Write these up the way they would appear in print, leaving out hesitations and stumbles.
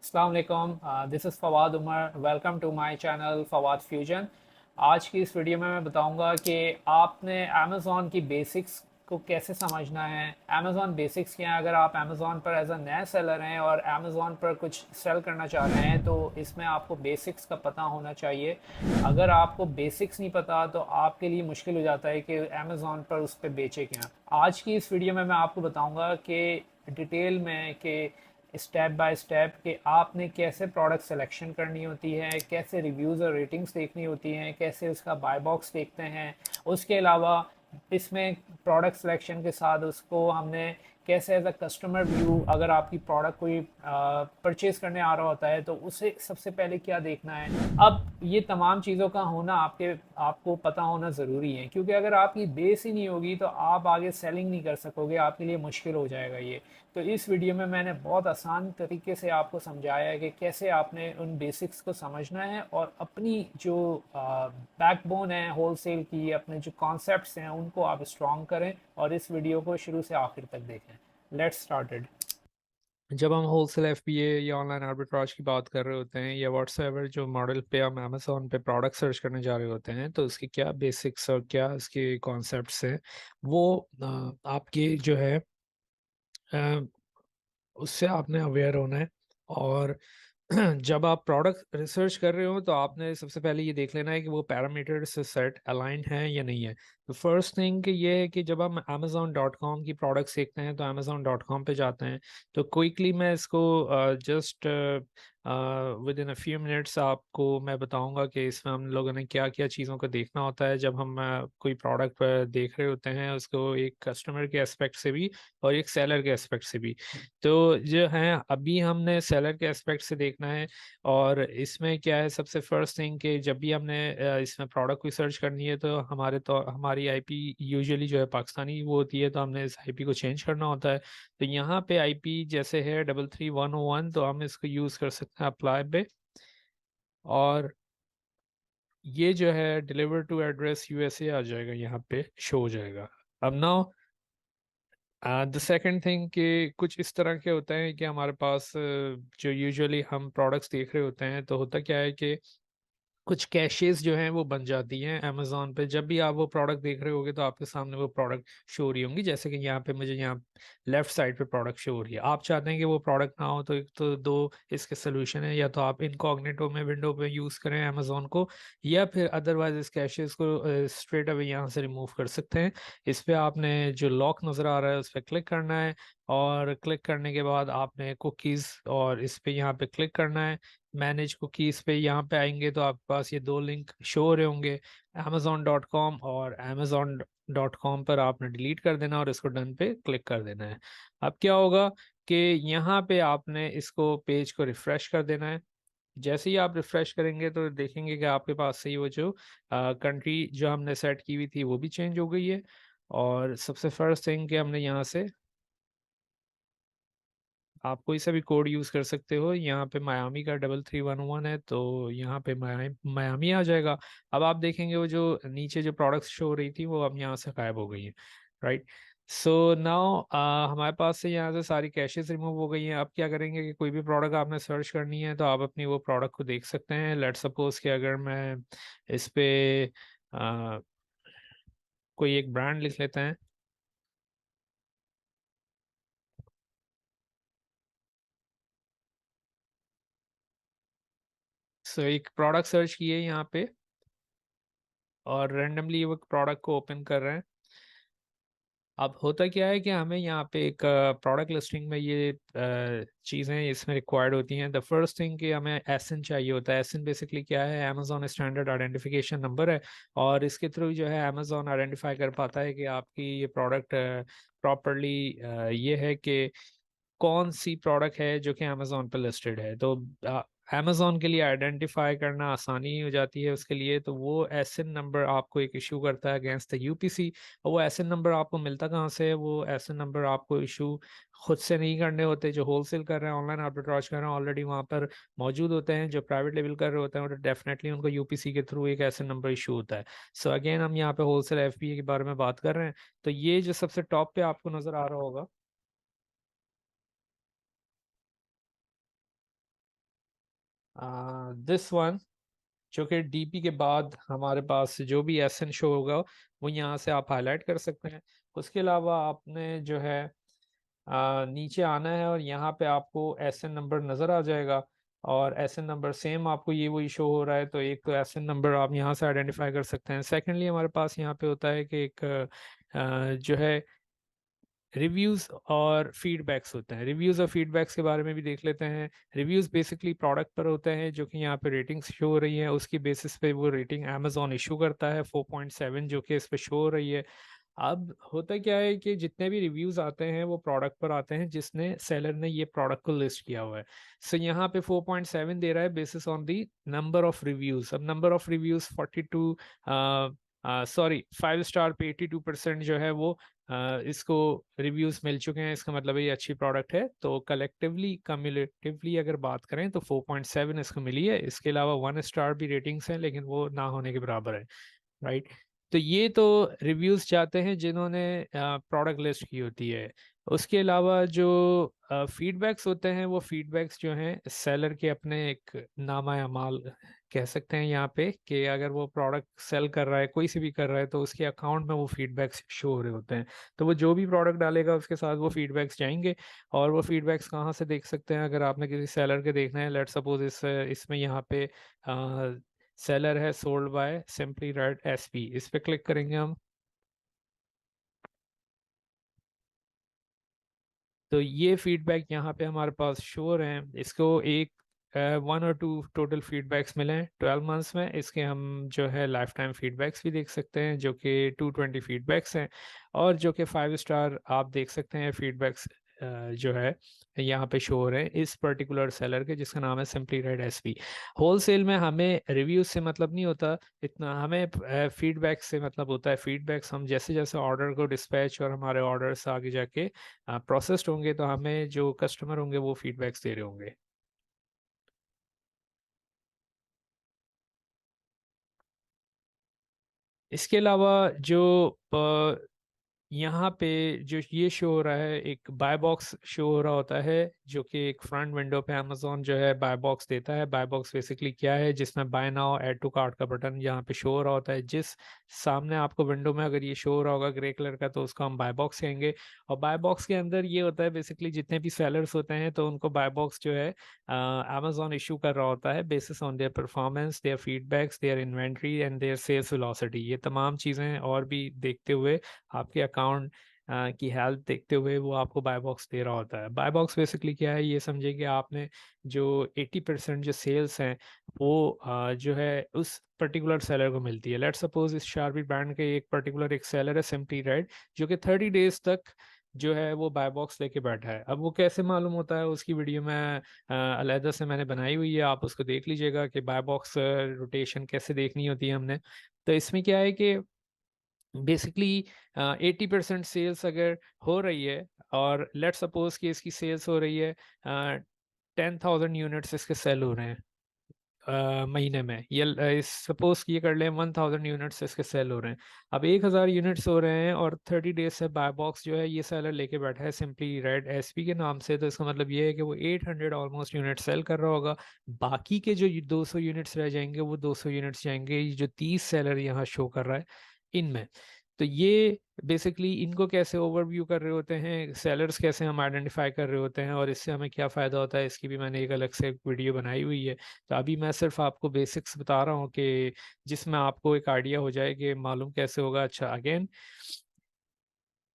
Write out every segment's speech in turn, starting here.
अस्सलाम वालेकुम, this is Fawad Umar. Welcome to my channel Fawad fusion. आज की इस वीडियो में मैं बताऊंगा कि आपने अमेज़ॉन की बेसिक्स को कैसे समझना है। अमेज़ॉन बेसिक्स क्या है? अगर आप अमेज़ॉन पर एज अ नया सेलर हैं और अमेज़ॉन पर कुछ सेल करना चाह रहे हैं तो इसमें आपको बेसिक्स का पता होना चाहिए। अगर आपको बेसिक्स नहीं पता तो आपके लिए मुश्किल हो जाता है कि अमेज़ॉन पर उस पर बेचे क्या। आज की इस वीडियो में मैं आपको बताऊंगा कि डिटेल में कि स्टेप बाय स्टेप कि आपने कैसे प्रोडक्ट सिलेक्शन करनी होती है, कैसे रिव्यूज़ और रेटिंग्स देखनी होती हैं, कैसे उसका बाय बॉक्स देखते हैं। उसके अलावा इसमें प्रोडक्ट सिलेक्शन के साथ उसको हमने कैसे एज अ कस्टमर व्यू, अगर आपकी प्रोडक्ट कोई परचेज करने आ रहा होता है तो उसे सबसे पहले क्या देखना है। अब ये तमाम चीज़ों का होना आपको पता होना ज़रूरी है, क्योंकि अगर आपकी बेस ही नहीं होगी तो आप आगे सेलिंग नहीं कर सकोगे, आपके लिए मुश्किल हो जाएगा ये। तो इस वीडियो में मैंने बहुत आसान तरीके से आपको समझाया है कि कैसे आपने उन बेसिक्स को समझना है और अपनी जो बैकबोन है होलसेल की, अपने जो कॉन्सेप्ट्स हैं उनको आप स्ट्रॉन्ग करें और इस वीडियो को शुरू से आखिर तक देखें। Let's started. जब हम होलसेल एफबीए या ऑनलाइन आर्बिट्राज की बात कर रहे होते हैं या व्हाट्सएवर जो मॉडल पे हम अमेज़ॉन पे प्रोडक्ट सर्च करने जा रहे होते हैं तो उसकी क्या बेसिक्स और क्या उसके कॉन्सेप्ट्स हैं वो आपके जो है अ, उससे आपने अवेयर होना है। और जब आप प्रोडक्ट रिसर्च कर रहे हो तो आपने सबसे पहले ये देख लेना है कि वो पैरामीटर से सेट अलाइन है या नहीं है। तो फर्स्ट थिंग कि ये है कि जब हम amazon.com की प्रोडक्ट्स देखते हैं तो amazon.com पे जाते हैं। तो क्विकली मैं इसको just with in a few minutes आपको मैं बताऊंगा कि इसमें हम लोगों ने क्या क्या चीज़ों को देखना होता है जब हम कोई प्रोडक्ट देख रहे होते हैं, उसको एक कस्टमर के एस्पेक्ट से भी और एक सेलर के एस्पेक्ट से भी। तो जो है अभी हमने सेलर के एस्पेक्ट से देखना है। और इसमें क्या है, सबसे फर्स्ट थिंग कि जब भी हमने इसमें प्रोडक्ट की सर्च करनी है तो हमारी आईपी यूजुअली जो है पाकिस्तानी वो होती है, तो हमने इस आईपी को चेंज करना होता है। तो यहाँ पे आईपी जैसे है 33101, तो हम इसको यूज़ कर सकते हैं अप्लाई पे। और ये जो है डिलीवर टू एड्रेस यूएसए आ जाएगा, यहाँ पे शो हो जाएगा। अब नाउ द सेकंड थिंग कि कुछ इस तरह के होते हैं कि हमारे पास जो यूजुअली हम प्रोडक्ट्स देख रहे होते हैं तो होता क्या है कि कुछ कैशेस जो हैं वो बन जाती हैं अमेज़ॉन पे। जब भी आप वो प्रोडक्ट देख रहे होगे तो आपके सामने वो प्रोडक्ट शो हो रही होंगी, जैसे कि यहाँ पे मुझे यहाँ लेफ्ट साइड पे प्रोडक्ट शो हो रही है। आप चाहते हैं कि वो प्रोडक्ट ना हो तो एक तो दो इसके सोल्यूशन है, या तो आप इनकॉग्निटो में विंडो पे यूज़ करें अमेज़ॉन को, या फिर अदरवाइज इस कैशेस को स्ट्रेट अवे यहाँ से रिमूव कर सकते हैं। इस पे आपने जो लॉक नज़र आ रहा है उस पर क्लिक करना है, और क्लिक करने के बाद आपने कुकीज़ और इस पे यहाँ पे क्लिक करना है। मैनेज कुकीज़ पे यहाँ पे आएंगे तो आपके पास ये दो लिंक शो हो रहे होंगे, amazon.com और amazon.com पर आपने डिलीट कर देना और इसको डन पे क्लिक कर देना है। अब क्या होगा कि यहाँ पे आपने इसको पेज को रिफ्रेश कर देना है। जैसे ही आप रिफ्रेश करेंगे तो देखेंगे कि आपके पास से ही वो जो कंट्री जो हमने सेट की हुई थी वो भी चेंज हो गई है। और सबसे फर्स्ट थिंग कि हमने यहाँ से आप कोई सा भी कोड यूज़ कर सकते हो। यहाँ पे मायामी का 3311 है, तो यहाँ पे मायामी आ जाएगा। अब आप देखेंगे वो जो नीचे जो प्रोडक्ट्स शो हो रही थी वो अब यहाँ से गायब हो गई है। राइट। सो नाउ हमारे पास से यहाँ से सारी कैशेस रिमूव हो गई हैं। अब क्या करेंगे कि कोई भी प्रोडक्ट आपने सर्च करनी है तो आप अपनी वो प्रोडक्ट को देख सकते हैं। लेट्स सपोज कि अगर मैं इस पे अ, कोई एक ब्रांड लिख लेते हैं। सो एक प्रोडक्ट सर्च किए यहाँ पे और रेंडमली वो प्रोडक्ट को ओपन कर रहे हैं। अब होता क्या है कि हमें यहाँ पे एक प्रोडक्ट लिस्टिंग में ये चीज़ें इसमें रिक्वायर्ड होती हैं। द फर्स्ट थिंग कि हमें एसएन चाहिए होता है। एसएन बेसिकली क्या है, अमेजोन स्टैंडर्ड आइडेंटिफिकेशन नंबर है। और इसके थ्रू जो है अमेजोन आइडेंटिफाई कर पाता है कि आपकी ये प्रोडक्ट प्रॉपरली ये है कि कौन सी प्रोडक्ट है जो कि अमेजोन पे लिस्टेड है। तो अमेजोन के लिए आइडेंटिफाई करना आसानी हो जाती है उसके लिए। तो वो एसएन नंबर आपको एक इशू करता है अगेंस्ट द यूपीसी। और वो एसएन नंबर आपको मिलता कहाँ से है? वो एसएन नंबर आपको इशू खुद से नहीं करने होते। जो होलसेल कर रहे हैं, ऑनलाइन आर्बिट्राज कर रहे हैं, ऑलरेडी वहाँ पर मौजूद होते हैं। जो प्राइवेट लेवल कर रहे होते हैं और डेफिनेटली उनको यूपीसी के थ्रू एक एसएन नंबर इशू होता है। सो अगेन हम यहाँ पे होलसेल एफबीए के बारे में बात कर रहे हैं। तो ये जो सबसे टॉप पे आपको नजर आ रहा होगा, दिस वन, जो कि डीपी के बाद हमारे पास जो भी एसएन शो होगा वो यहाँ से आप हाईलाइट कर सकते हैं। उसके अलावा आपने जो है नीचे आना है और यहाँ पे आपको एसएन नंबर नज़र आ जाएगा, और एसएन नंबर सेम आपको ये वही शो हो रहा है, तो एक तो एसएन नंबर आप यहाँ से आइडेंटिफाई कर सकते हैं। सेकेंडली हमारे पास यहाँ पे होता है कि एक जो है रिव्यूज़ और फीडबैक्स होते हैं। रिव्यूज़ और फीडबैक्स के बारे में भी देख लेते हैं। रिव्यूज़ बेसिकली प्रोडक्ट पर होते हैं, जो कि यहाँ पे रेटिंग्स शो हो रही हैं, उसकी बेसिस पे वो रेटिंग अमेज़ॉन इशू करता है 4.7 जो कि इस पे शो हो रही है। अब होता क्या है कि जितने भी रिव्यूज आते हैं वो प्रोडक्ट पर आते हैं जिसने सेलर ने ये प्रोडक्ट को लिस्ट किया हुआ है। सो यहाँ पे 4.7 दे रहा है basis on the number of reviews. अब number of reviews 42, sorry 5 star पे 82% जो है वो इसको रिव्यूज मिल चुके हैं। इसका मतलब ये अच्छी प्रोडक्ट है। तो कलेक्टिवली कम्युलेटिवली अगर बात करें तो 4.7 इसको मिली है। इसके अलावा 1 स्टार भी रेटिंग्स हैं, लेकिन वो ना होने के बराबर है, राइट। तो ये तो रिव्यूज चाहते हैं जिन्होंने प्रोडक्ट लिस्ट की होती है। उसके अलावा जो फीडबैक्स होते हैं वो फीडबैक्स जो हैं सेलर के अपने एक नामा अमाल कह सकते हैं यहाँ पे, कि अगर वो प्रोडक्ट सेल कर रहा है, कोई से भी कर रहा है, तो उसके अकाउंट में वो फीडबैक्स शो हो रहे होते हैं। तो वो जो भी प्रोडक्ट डालेगा उसके साथ वो फीडबैक्स जाएंगे। और वो फीडबैक्स कहाँ से देख सकते हैं? अगर आपने किसी सेलर के देखना है, लेट सपोज इसमें यहाँ पे सेलर है sold by simply red SP, इस पे क्लिक करेंगे हम। तो ये फीडबैक यहाँ पे हमारे पास श्योर हैं। इसको एक 1 और 2 टोटल फीडबैक्स मिले हैं 12 मंथ्स में। इसके हम जो है लाइफ टाइम फीडबैक्स भी देख सकते हैं, जो कि 220 फीडबैक्स हैं, और जो कि 5 स्टार आप देख सकते हैं फीडबैक्स जो है यहाँ पे शो हो रहे हैं इस पर्टिकुलर सेलर के, जिसका नाम है सिंपली रेड एसपी। होलसेल में हमें रिव्यूज से मतलब नहीं होता इतना, हमें फीडबैक से मतलब होता है। फीडबैक्स हम जैसे जैसे ऑर्डर को डिस्पैच और हमारे ऑर्डर्स आगे जाके प्रोसेस्ड होंगे, तो हमें जो कस्टमर होंगे वो फीडबैक्स दे रहे होंगे। इसके अलावा जो यहाँ पे जो ये शो हो रहा है, एक बाय बॉक्स शो हो रहा होता है, जो कि एक फ्रंट विंडो पे अमेजोन जो है बाय बॉक्स देता है। बाय बॉक्स बेसिकली क्या है? जिसमें buy now add to cart का बटन यहाँ पे शो हो रहा होता है। जिस सामने आपको विंडो में अगर ये शो हो रहा होगा ग्रे कलर का, तो उसको हम बाय बॉक्स कहेंगे। और बाय बॉक्स के अंदर ये होता है बेसिकली जितने भी सेलर्स होते हैं तो उनको बाय बॉक्स जो है अमेजोन इशू कर रहा होता है basis on their performance, their feedbacks, their inventory and their sales velocity. ये तमाम चीज़ें और भी देखते हुए, आपके अकाउंट की हेल्थ देखते हुए वो आपको बाय बॉक्स दे रहा होता है। बाय बॉक्स बेसिकली क्या है? ये समझिए कि आपने जो 80% जो सेल्स हैं वो जो है उस पर्टिकुलर सेलर को मिलती है। लेट्स सपोज इस शार्पी ब्रांड के एक पर्टिकुलर एक सेलर है सिंपली रेड, जो कि 30 डेज तक जो है वो बाय बॉक्स लेके बैठा है। अब वो कैसे मालूम होता है? उसकी वीडियो में अलहदा से मैंने बनाई हुई है, आप उसको देख लीजिएगा कि बाय बॉक्स रोटेशन कैसे देखनी होती है हमने। तो इसमें क्या है कि बेसिकली 80% सेल्स अगर हो रही है, और लेट सपोज कि इसकी सेल्स हो रही है 10,000 यूनिट्स इसके सेल हो रहे हैं महीने में, ये सपोज ये कर लें 1,000 यूनिट्स इसके सेल हो रहे हैं। अब 1,000 यूनिट्स हो रहे हैं और 30 डेज से बाय बॉक्स जो है ये सेलर लेके बैठा है सिंपली रेड एसपी के नाम से। तो इसका मतलब ये है कि वो 800 ऑलमोस्ट यूनिट सेल कर रहा होगा। बाकी के जो 200 यूनिट्स रह जाएंगे वो 200 यूनिट्स जाएंगे ये जो 30 सेलर यहाँ शो कर रहा है इनमें। तो ये बेसिकली इनको कैसे ओवरव्यू कर रहे होते हैं, सेलर्स कैसे हम आइडेंटिफाई कर रहे होते हैं, और इससे हमें क्या फ़ायदा होता है, इसकी भी मैंने एक अलग से वीडियो बनाई हुई है। तो अभी मैं सिर्फ आपको बेसिक्स बता रहा हूँ कि जिसमें आपको एक आइडिया हो जाए कि मालूम कैसे होगा। अच्छा, अगेन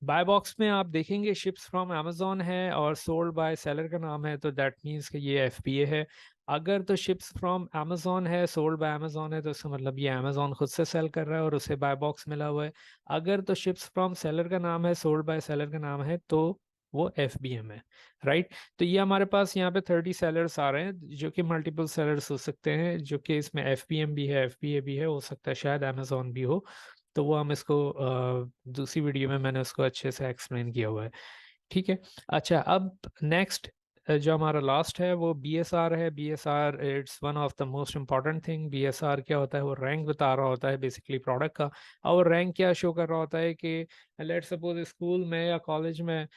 बाय बॉक्स में आप देखेंगे शिप्स फ्रॉम अमेजोन है और सोल्ड बाय सेलर का नाम है, तो दैट मीन्स कि ये एफबीए है। अगर तो शिप्स फ्रॉम अमेजोन है, सोल्ड बाय अमेजोन है, तो इसका मतलब ये अमेजोन खुद से सेल कर रहा है और उसे बाय बॉक्स मिला हुआ है। अगर तो शिप्स फ्रॉम सेलर का नाम है, सोल्ड बाय सेलर का नाम है, तो वो एफबीएम है, राइट। तो ये हमारे पास यहाँ पे 30 सेलर्स आ रहे हैं, जो कि मल्टीपल सेलर्स हो सकते हैं, जो कि इसमें एफबीएम भी है, एफबीए भी है, हो सकता है शायद अमेजोन भी हो। तो वो हम इसको दूसरी वीडियो में मैंने उसको अच्छे से एक्सप्लेन किया हुआ है, ठीक है। अच्छा, अब नेक्स्ट जो हमारा लास्ट है वो बीएसआर है। BSR it's one of the most important thing. BSR क्या होता है? वो रैंक बता रहा होता है बेसिकली प्रोडक्ट का। और रैंक क्या शो कर रहा होता है कि लेट सपोज स्कूल में या कॉलेज में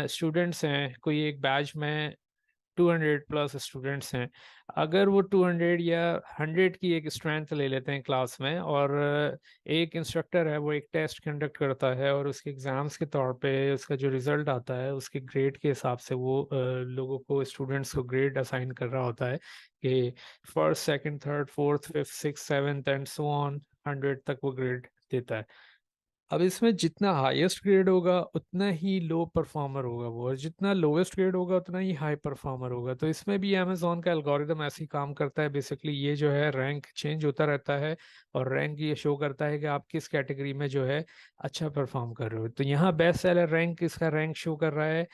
स्टूडेंट्स हैं, कोई एक बैच में 200 प्लस स्टूडेंट्स हैं, अगर वो 200 या 100 की एक स्ट्रेंथ ले लेते हैं क्लास में, और एक इंस्ट्रक्टर है वो एक टेस्ट कंडक्ट करता है और उसके एग्जाम्स के तौर पे उसका जो रिजल्ट आता है उसके ग्रेड के हिसाब से वो लोगों को, स्टूडेंट्स को ग्रेड असाइन कर रहा होता है कि first, second, third, fourth, fifth, six, seventh and so on 100 तक वो ग्रेड देता है। अब इसमें जितना हाईएस्ट ग्रेड होगा उतना ही लो परफॉर्मर होगा वो, और जितना लोवेस्ट ग्रेड होगा उतना ही हाई परफॉर्मर होगा। तो इसमें भी अमेजोन का एल्गोरिदम ऐसे ही काम करता है। बेसिकली ये जो है रैंक चेंज होता रहता है, और रैंक ये शो करता है कि आप किस कैटेगरी में जो है अच्छा परफॉर्म कर रहे हो। तो यहाँ बेस्ट सेलर रैंक, इसका रैंक शो कर रहा है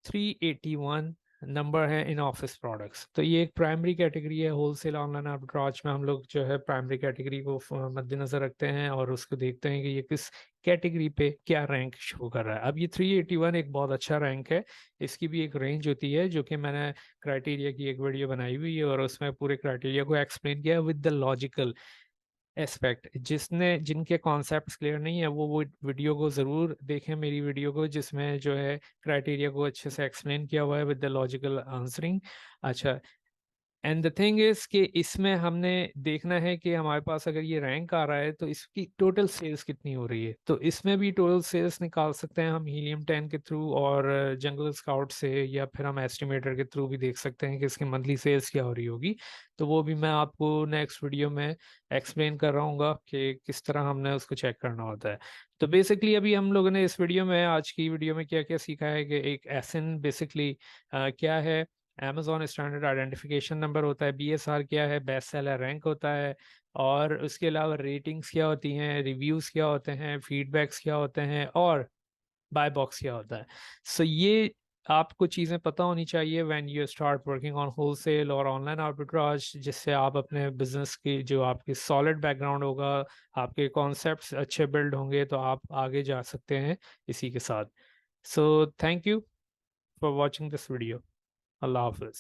381 नंबर है इन ऑफिस प्रोडक्ट्स। तो ये एक प्राइमरी कैटेगरी है। होलसेल ऑनलाइन आर्बिट्राज में हम लोग जो है प्राइमरी कैटेगरी को मद्देनजर रखते हैं और उसको देखते हैं कि ये किस कैटेगरी पे क्या रैंक शो कर रहा है। अब ये 381 एक बहुत अच्छा रैंक है। इसकी भी एक रेंज होती है जो कि मैंने क्राइटेरिया की एक वीडियो बनाई हुई है और उसमें पूरे क्राइटेरिया को एक्सप्लेन किया विद द लॉजिकल एस्पेक्ट। जिसने जिनके कॉन्सेप्ट्स क्लियर नहीं है वो वीडियो को ज़रूर देखें, मेरी वीडियो को, जिसमें जो है क्राइटेरिया को अच्छे से एक्सप्लेन किया हुआ है विद द लॉजिकल आंसरिंग। अच्छा, एंड द थिंग इज कि इसमें हमने देखना है कि हमारे पास अगर ये रैंक आ रहा है तो इसकी टोटल सेल्स कितनी हो रही है। तो इसमें भी टोटल सेल्स निकाल सकते हैं हम हीलियम 10 के थ्रू, और जंगल स्काउट से, या फिर हम एस्टिमेटर के थ्रू भी देख सकते हैं कि इसकी मंथली सेल्स क्या हो रही होगी। तो वो भी मैं आपको नेक्स्ट वीडियो में एक्सप्लेन कर रहा हूँ कि किस तरह हमने उसको चेक करना होता है। तो बेसिकली अभी हम लोगों ने इस वीडियो में, आज की वीडियो में क्या क्या सीखा है कि एक एसएन बेसिकली क्या है, Amazon स्टैंडर्ड आइडेंटिफिकेशन नंबर होता है, बीएसआर क्या है, बेस्ट सेलर रैंक होता है, और उसके अलावा रेटिंग्स क्या होती हैं, रिव्यूज़ क्या होते हैं, फीडबैक्स क्या होते हैं, और बाय बॉक्स क्या होता है। सो ये आपको चीज़ें पता होनी चाहिए when you start working on wholesale और ऑनलाइन आर्बिट्राज, जिससे आप अपने बिजनेस की जो आपकी सॉलिड बैकग्राउंड होगा, आपके कॉन्सेप्ट्स अच्छे बिल्ड होंगे, तो आप आगे जा सकते हैं इसी के साथ। So thank you for watching this video. अल्लाह हाफिज़।